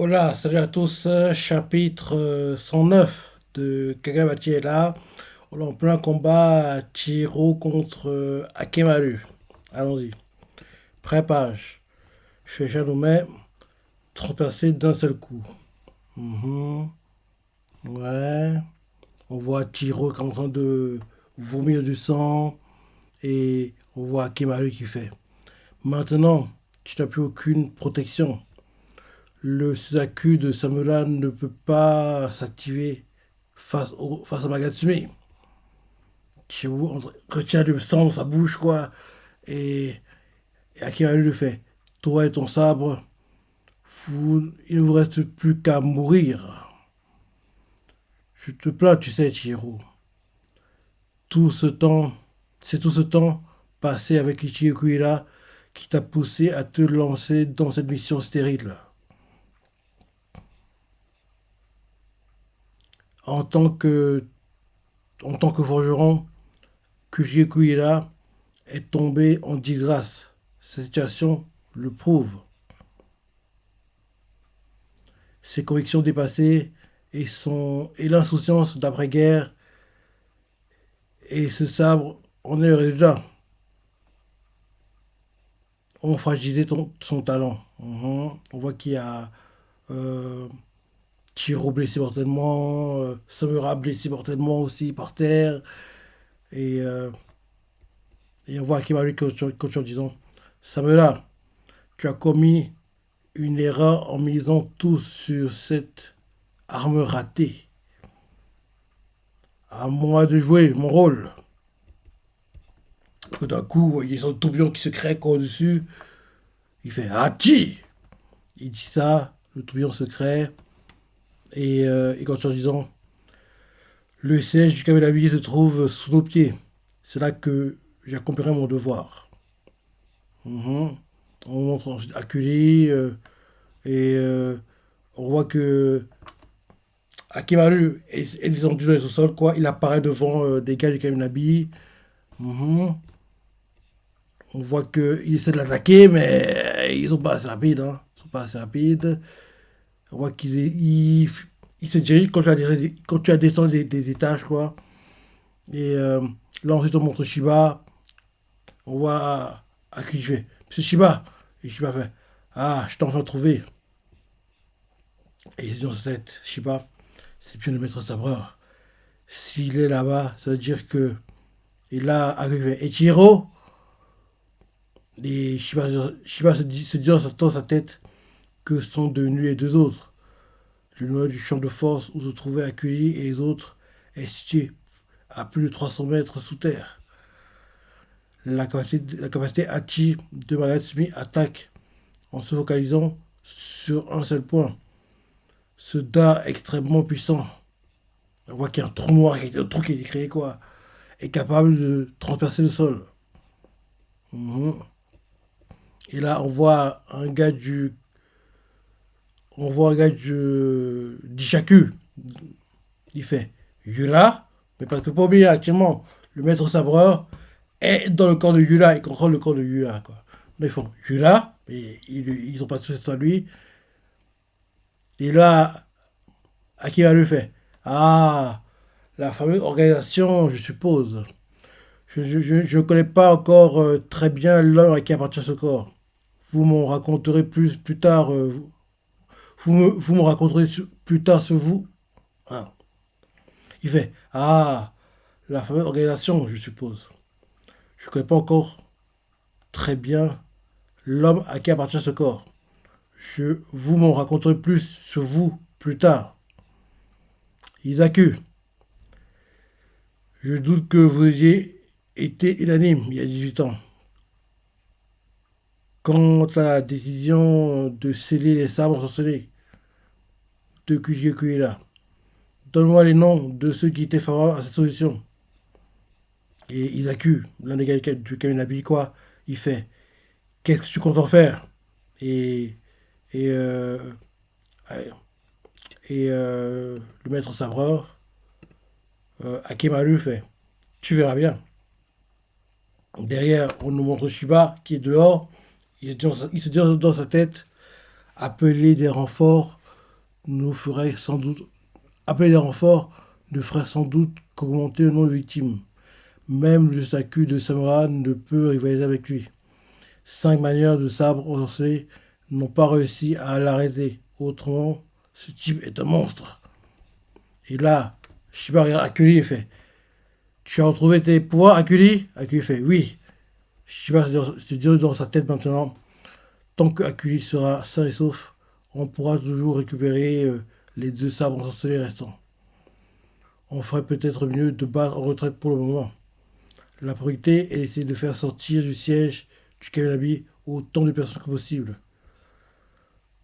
Hola, salut à tous, chapitre 109 de Kagamachi est là. On est en plein combat Chihiro contre Akemaru. Allons-y. Pré-page. Shishanome transpercé d'un seul coup. Mhm. Ouais. On voit Chihiro qui est en train de vomir du sang et on voit Akemaru qui fait. Maintenant, tu n'as plus aucune protection. Le Suzaku de Samura ne peut pas s'activer face à Magatsumi. Chihou retient le sang dans sa bouche, quoi. Et, et Akimaru le fait. Toi et ton sabre, il ne vous reste plus qu'à mourir. Je te plains, tu sais, Chihiro. Tout ce temps, c'est tout ce temps passé avec Ichigo Kuira qui t'a poussé à te lancer dans cette mission stérile. En tant que, en tant que forgeron, Ichigo Kuira est tombé en disgrâce. Cette situation le prouve. Ses convictions dépassées et l'insouciance d'après-guerre et ce sabre en est le résultat. Ont fragilisé son talent. On voit qu'il y a euh, Chiro blessé mortellement, Samura blessé mortellement aussi par terre. Et, euh, et on voit Akimaru coach en disant Samura, tu as commis une erreur en misant tout sur cette arme ratée. À moi de jouer mon rôle. Tout d'un coup, il y a son tourbillon qui se crée au-dessus. Il fait Hachi. Il dit ça, le tourbillon se crée. Et quand en disant le siège du Kamehameha se trouve sous nos pieds. C'est là que j'accomplirai mon devoir. Mhm. On montre ensuite Akuli et on voit que Akimaru est descendu dans le sol, quoi. Il apparaît devant des gars du Kamehameha. Mhm. On voit qu'ils essaient de l'attaquer, mais ils sont pas assez rapides. Hein. Ils sont pas assez rapides. On voit qu'il se dirige quand tu as descendu des étages, quoi. Et là, ensuite, on montre Shiba. On voit à qui je fais. Monsieur Shiba. Et Shiba fait Ah, je t'ai enfin trouvé. Et il dit dans sa tête Shiba, c'est bien le maître sabreur. S'il est là-bas, ça veut dire que. Et là, à qui je fais Ichiro. Et Shiba se dit dans sa tête que sont devenus les deux autres. Le noyau du champ de force où se trouvaient Akuli et les autres est situé à plus de 300 mètres sous terre. La capacité Hachi de Magatsumi attaque en se focalisant sur un seul point. Ce Da extrêmement puissant, on voit qu'il y a un trou noir, un trou qui est créé quoi, est capable de transpercer le sol. Mhm. Et là, on voit un gars d'Ishaku. Il fait Yura, mais parce que pour oublier actuellement, le maître sabreur est dans le corps de Yura, il contrôle le corps de Yura quoi. Mais ils font Yura, mais ils ont pas de soucis sur lui. Et là, Akira lui fait Ah, la fameuse organisation, je suppose. Je ne connais pas encore très bien l'homme à qui appartient ce corps. Vous m'en raconterez plus tard. Vous me raconterez plus tard sur vous. Ah. Il fait Ah, la fameuse organisation, je suppose. Je ne connais pas encore très bien l'homme à qui appartient ce corps. Vous m'en raconterez plus sur vous plus tard. Isaku, je doute que vous ayez été unanime il y a 18 ans. Quant à la décision de sceller les sabres ensorcelés de Kujiekuila, donne-moi les noms de ceux qui étaient favorables à cette solution. Et Isaku, l'un des gars du Kaminabi, quoi, il fait Qu'est-ce que tu comptes en faire Et, et, euh, et le maître sabreur, Akemaru, fait Tu verras bien. Derrière, on nous montre Shiba qui est dehors. Il se dit dans sa tête appeler des renforts nous ferait sans doute appeler des renforts ne ferait sans doute qu'augmenter le nombre de victimes. Même le statut de Samura ne peut rivaliser avec lui. 5 manières de sabre ensorcelé n'ont pas réussi à l'arrêter. Autrement, ce type est un monstre. Et là, Shiba regarde Akuli et fait: Tu as retrouvé tes pouvoirs, Akuli? Akuli fait: Oui. Shiba se dit dans sa tête maintenant: Tant que Akuli sera sain et sauf, on pourra toujours récupérer les 2 sabres ensorcelés restants. On ferait peut-être mieux de battre en retraite pour le moment. La priorité est d'essayer de faire sortir du siège du Kaminabi autant de personnes que possible.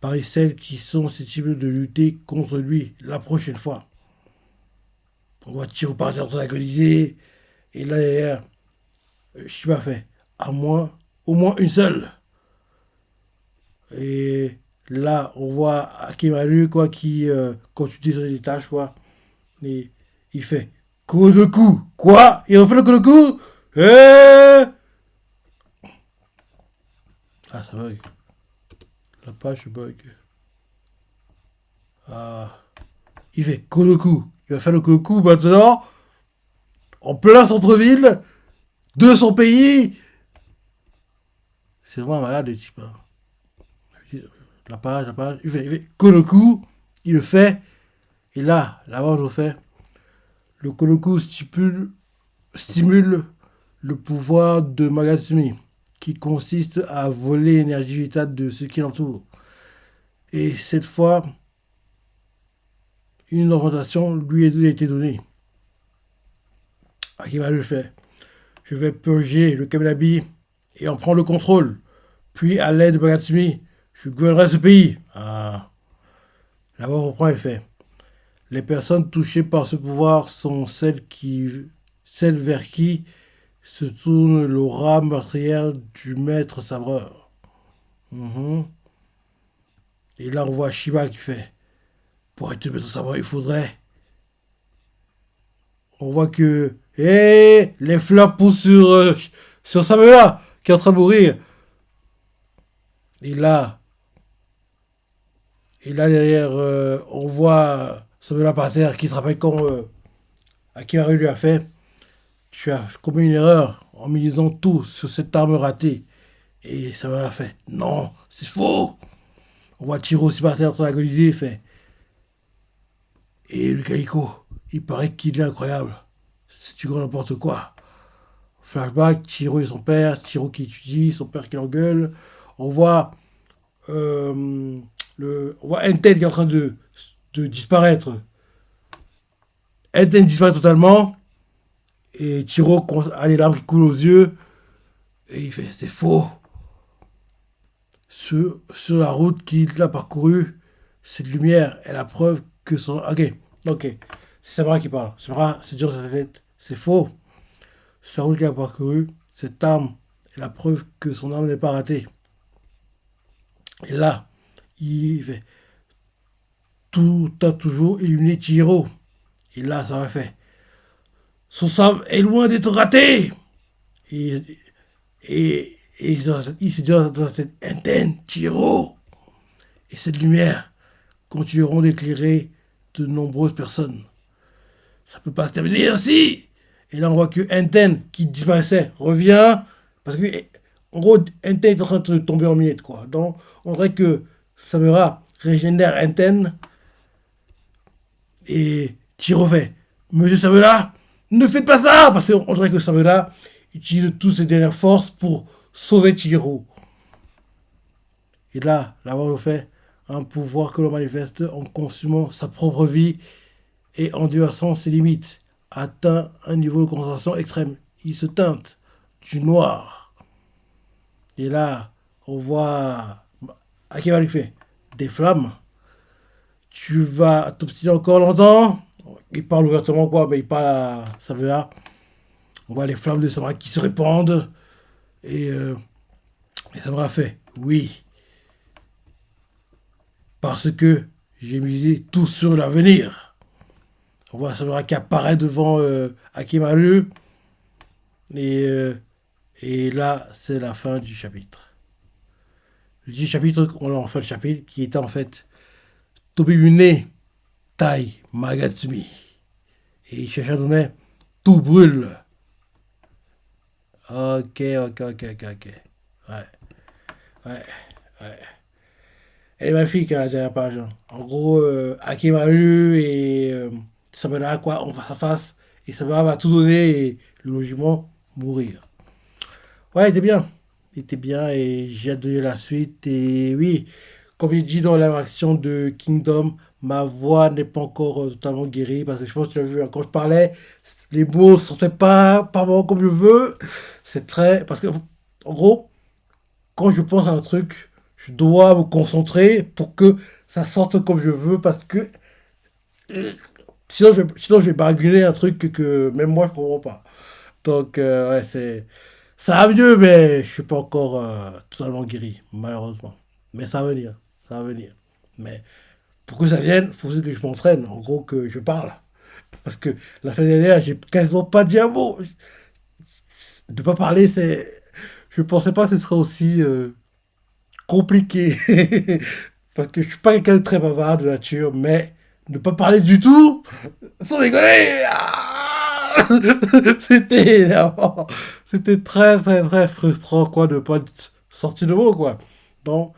Parmi celles qui sont susceptibles de lutter contre lui la prochaine fois. On voit Tiro partir en train d'agoniser. Et là, derrière, Shiba fait: À moins, au moins une seule. Et là, on voit Akimaru, quoi, qui continue sur les tâches, quoi. Et il fait Kodoku. Quoi? Il refait le Kodoku? Ah, ça bug. La page bug. Ah. Il fait Kodoku. Il va faire le Kodoku maintenant, en plein centre-ville, de son pays. C'est vraiment malade, les types. Hein. La page. Il fait Kodoku. Il le fait. Et là, là-bas, je le fais. Le Kodoku stimule le pouvoir de Magatsumi, qui consiste à voler l'énergie vitale de ce qui l'entoure. Et cette fois, une orientation lui a été donnée. Akiba le fait. Je vais purger le Kaminabi et en prendre le contrôle. Puis, à l'aide de Magatsumi, je gouvernerai ce pays. Ah. Là-bas, on reprend et fait. Les personnes touchées par ce pouvoir sont celles vers qui se tourne l'aura meurtrière du maître sabreur. Et là, on voit Shiba qui fait: Pour être le maître sabreur, il faudrait. On voit que les fleurs poussent sur Samela, qui est en train de mourir. Et là, derrière, on voit Samela par terre, qui se rappelle quand Akimaru lui a fait: Tu as commis une erreur en misant tout sur cette arme ratée. Et Samela a fait: Non, c'est faux. On voit Tiro aussi par terre en train d'agoniser, il fait: Et le Calico, il paraît qu'il est incroyable. C'est du grand n'importe quoi. Flashback, Tiro et son père, Tiro qui étudie, son père qui l'engueule. On voit on voit Enten qui est en train de disparaître. Enten disparaît totalement. Et Tiro a les larmes qui coulent aux yeux. Et il fait: C'est faux. Sur la route qu'il a parcourue, cette lumière est la preuve que son... Ok. C'est Samara qui parle. Samara se dit dans sa tête: C'est faux. Sur la route qu'il a parcourue, cette arme est la preuve que son arme n'est pas ratée. Et là, il fait: Tout a toujours illuminé Chihiro. Et là, ça va fait: Son sabre est loin d'être raté. Et, il se dit dans sa tête: Enten, Chihiro. Et cette lumière continueront d'éclairer de nombreuses personnes. Ça peut pas se terminer ainsi. Et là, on voit que Enten, qui disparaissait, revient. Parce que, en gros, Enten est en train de tomber en miettes, quoi. Donc, on dirait que Samura régénère Enten. Et Chihiro fait: Monsieur Samura, ne faites pas ça. Parce qu'on dirait que Samura utilise toutes ses dernières forces pour sauver Chihiro. Et là, on fait: Un pouvoir que l'on manifeste en consumant sa propre vie et en dépassant ses limites, atteint un niveau de concentration extrême. Il se teinte du noir. Et là, on voit Akiba lui fait: Des flammes. Tu vas t'obstiner encore longtemps? Il parle ouvertement, quoi, mais il parle à Samura. On voit les flammes de Samura qui se répandent. Et Samura fait: Oui. Parce que j'ai misé tout sur l'avenir. On voit Samura qui apparaît devant Akimaru. Et là, c'est la fin du chapitre. Je dis chapitre, on a enfin le chapitre qui était en fait Tobimune Tai Magatsumi. Et il cherche un nom, tout brûle. Ok, ok, ok, ok, ok. Ouais, ouais, ouais. Elle est magnifique, hein, la dernière page, hein. En gros, Akimaru et Samara, quoi, en face à face. Et Samara va tout donner et logiquement mourir. Ouais, il était bien. Il était bien et j'ai hâte de lire la suite. Et oui, comme il dit dans la réaction de Kingdom, ma voix n'est pas encore totalement guérie parce que je pense que tu as vu, hein, quand je parlais, les mots ne sortaient pas vraiment comme je veux. C'est très. Parce que, en gros, quand je pense à un truc, je dois me concentrer pour que ça sorte comme je veux parce que sinon je vais barguiner un truc que même moi je comprends pas. Donc, ouais, c'est. Ça va mieux, mais je suis pas encore totalement guéri, malheureusement. Mais ça va venir, ça va venir. Mais pour que ça vienne, il faut aussi que je m'entraîne, en gros, que je parle. Parce que la fin dernière, j'ai quasiment pas dit un mot. De pas parler, c'est. Je pensais pas que ce serait aussi compliqué. Parce que je suis pas quelqu'un de très bavard de nature, mais ne pas parler du tout, sans rigoler, c'était énervant. C'était très très très frustrant quoi de pas sortir de mots quoi. Donc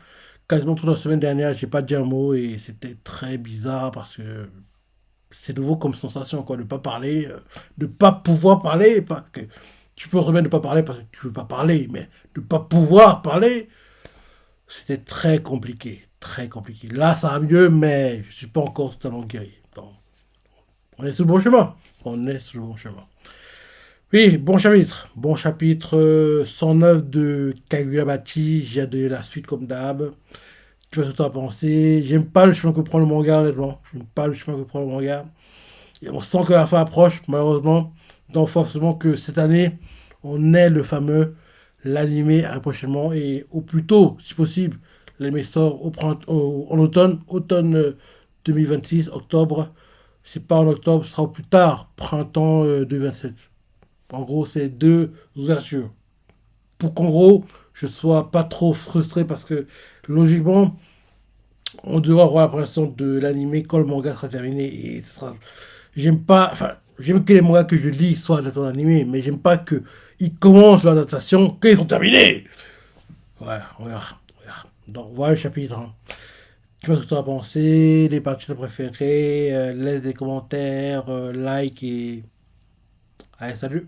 quasiment toute la semaine dernière j'ai pas dit un mot et c'était très bizarre parce que c'est nouveau comme sensation quoi de pas parler, de pas pouvoir parler, pas que tu peux remettre de pas parler parce que tu veux pas parler, mais de pas pouvoir parler, c'était très compliqué, très compliqué. Là ça va mieux mais je suis pas encore totalement guéri. Donc on est sur le bon chemin, on est sur le bon chemin. Oui, bon chapitre. Bon chapitre 109 de Kagurabati. J'ai adoré la suite comme d'hab. Tu vas surtout à penser. J'aime pas le chemin que prend le manga, honnêtement. J'aime pas le chemin que prend le manga. Et on sent que la fin approche, malheureusement. Donc, forcément que cette année, on ait le fameux l'animé prochainement. Et au plus tôt, si possible, l'animé sort en automne. Automne 2026, octobre. Si pas en octobre, ce sera au plus tard, printemps 2027. En gros, c'est deux ouvertures. Pour qu'en gros, je sois pas trop frustré parce que logiquement, on devrait avoir l'impression de l'animer quand le manga sera terminé. Et ce sera. J'aime pas. Enfin, j'aime que les mangas que je lis soient adaptés en animé, mais j'aime pas qu'ils commencent l'adaptation quand ils sont terminés. Ouais, on verra. On verra. Donc, voilà le chapitre, hein. Tu vois ce que tu as pensé, les parties préférées, laisse des commentaires, like et. Allez, salut!